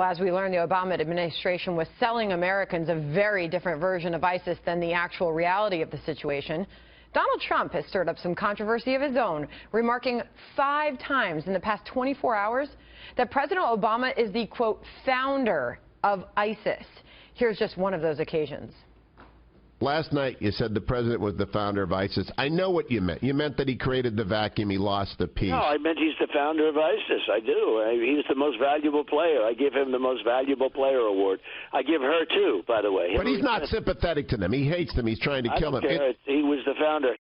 Well, as we learned, the Obama administration was selling Americans a very different version of ISIS than the actual reality of the situation. Donald Trump has stirred up some controversy of his own, remarking 5 times in the past 24 hours that President Obama is the, quote, founder of ISIS. Here's just one of those occasions. Last night you said the president was the founder of ISIS. I know what you meant. You meant that he created the vacuum, he lost the peace. No, I meant he's the founder of ISIS. I do. He's the most valuable player. I give him the most valuable player award. I give her too, by the way. But he's not sympathetic to them. He hates them. He's trying to kill them. He was the founder.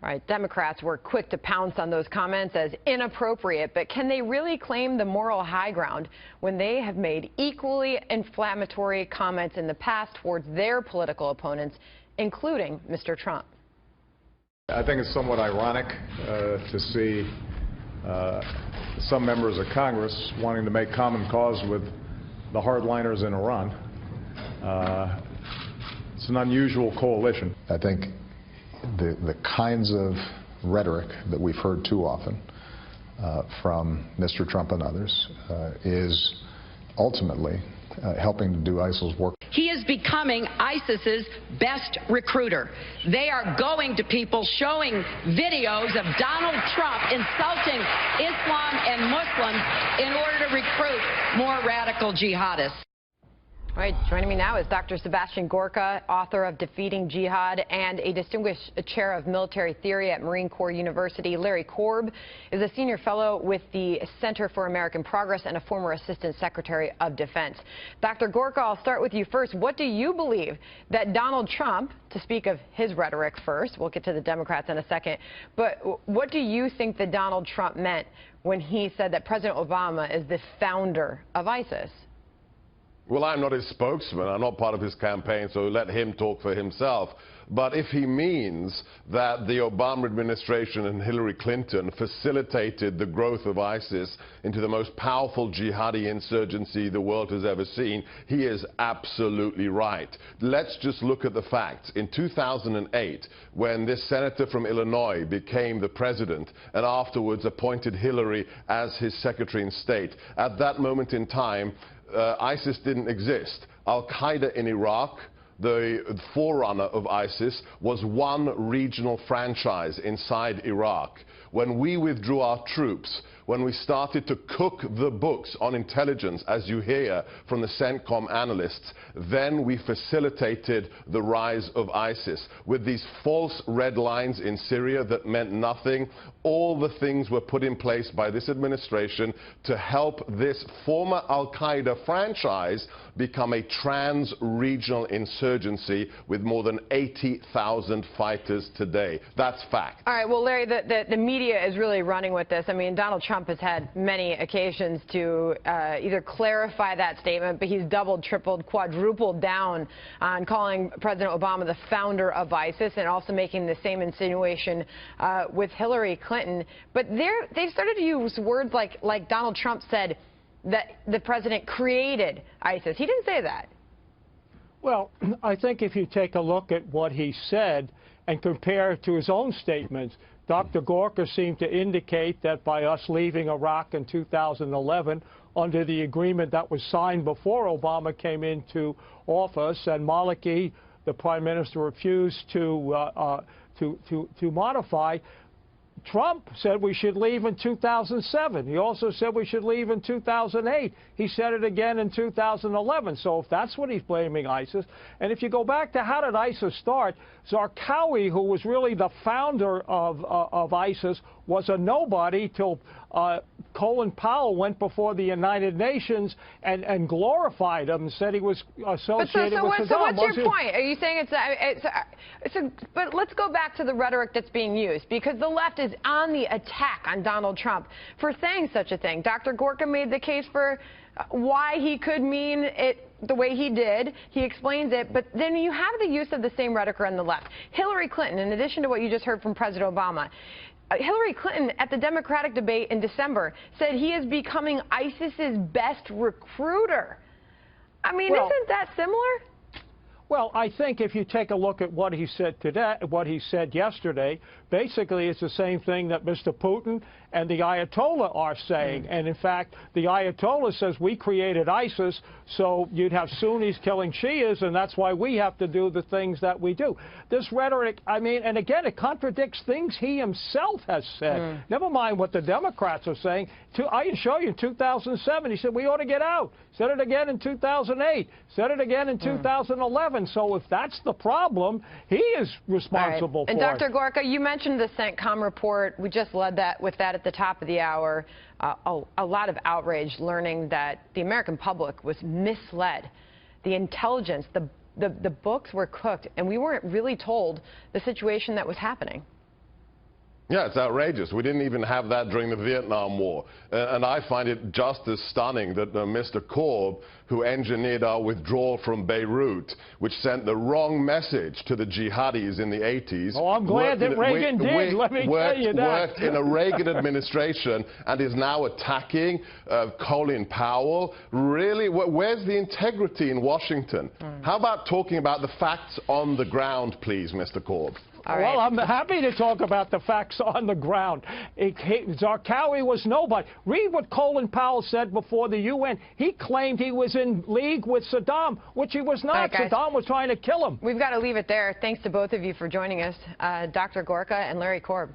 All right, Democrats were quick to pounce on those comments as inappropriate, but can they really claim the moral high ground when they have made equally inflammatory comments in the past towards their political opponents, including Mr. Trump? I think it's somewhat ironic to see some members of Congress wanting to make common cause with the hardliners in Iran. It's an unusual coalition. I think the kinds of rhetoric that we've heard too often from Mr. Trump and others is ultimately helping to do ISIL's work. He is becoming ISIS's best recruiter. They are going to people showing videos of Donald Trump insulting Islam and Muslims in order to recruit more radical jihadists. All right, joining me now is Dr. Sebastian Gorka, author of Defeating Jihad and a distinguished chair of military theory at Marine Corps University. Larry Korb is a senior fellow with the Center for American Progress and a former assistant secretary of defense. Dr. Gorka, I'll start with you first. What do you believe that Donald Trump, to speak of his rhetoric first, we'll get to the Democrats in a second, but what do you think that Donald Trump meant when he said that President Obama is the founder of ISIS? Well, I'm not his spokesman. I'm not part of his campaign, so let him talk for himself. But if he means that the Obama administration and Hillary Clinton facilitated the growth of ISIS into the most powerful jihadi insurgency the world has ever seen, he is absolutely right. Let's just look at the facts. In 2008, when this senator from Illinois became the president and afterwards appointed Hillary as his secretary in state, at that moment in time, ISIS didn't exist. Al-Qaeda in Iraq, the forerunner of ISIS, was one regional franchise inside Iraq. When we withdrew our troops, when we started to cook the books on intelligence, as you hear from the CENTCOM analysts, then we facilitated the rise of ISIS. With these false red lines in Syria that meant nothing, all the things were put in place by this administration to help this former Al-Qaeda franchise become a trans-regional insurgency with more than 80,000 fighters today. That's fact. All right, well, Larry, the media is really running with this. I mean, Donald Trump has had many occasions to either clarify that statement, but he's doubled, tripled, quadrupled down on calling President Obama the founder of ISIS and also making the same insinuation with Hillary Clinton. But they've started to use words like Donald Trump said that the president created ISIS. He didn't say that. Well, I think if you take a look at what he said and compare it to his own statements, Dr. Gorka seemed to indicate that by us leaving Iraq in 2011 under the agreement that was signed before Obama came into office, and Maliki, the prime minister, refused to modify. Trump said we should leave in 2007. He also said we should leave in 2008. He said it again in 2011. So if that's what he's blaming ISIS, and if you go back to how did ISIS start, Zarqawi, who was really the founder of ISIS, was a nobody till Colin Powell went before the United Nations and glorified him and said he was associated with Saddam. So what's your point? Are you saying but let's go back to the rhetoric that's being used, because the left is on the attack on Donald Trump for saying such a thing. Dr. Gorka made the case for why he could mean it the way he did. He explains it, but then you have the use of the same rhetoric on the left. Hillary Clinton, in addition to what you just heard from President Obama, Hillary Clinton at the Democratic debate in December said he is becoming ISIS's best recruiter. I mean, isn't that similar? Well, I think if you take a look at what he said today, what he said yesterday, basically it's the same thing that Mr. Putin and the Ayatollah are saying. And in fact, the Ayatollah says we created ISIS, so you'd have Sunnis killing Shias, and that's why we have to do the things that we do. This rhetoric, I mean, and again, it contradicts things he himself has said. Never mind what the Democrats are saying. I can show you in 2007, he said we ought to get out. Said it again in 2008. Said it again in 2011. So if that's the problem, he is responsible for it. And Dr. Gorka, you mentioned the CENTCOM report. We just led that with that at the top of the hour. A lot of outrage learning that the American public was misled. The intelligence, the books were cooked, and we weren't really told the situation that was happening. Yeah, it's outrageous. We didn't even have that during the Vietnam War. And I find it just as stunning that Mr. Korb, who engineered our withdrawal from Beirut, which sent the wrong message to the jihadis in the 80s. Oh, I'm glad that Reagan did, let me tell you that. Worked in a Reagan administration and is now attacking Colin Powell. Really, where's the integrity in Washington? How about talking about the facts on the ground, please, Mr. Korb? Well, I'm happy to talk about the facts on the ground. Zarqawi was nobody. Read what Colin Powell said before the UN. He claimed he was in league with Saddam, which he was not. Saddam was trying to kill him. We've got to leave it there. Thanks to both of you for joining us, Dr. Gorka and Larry Korb.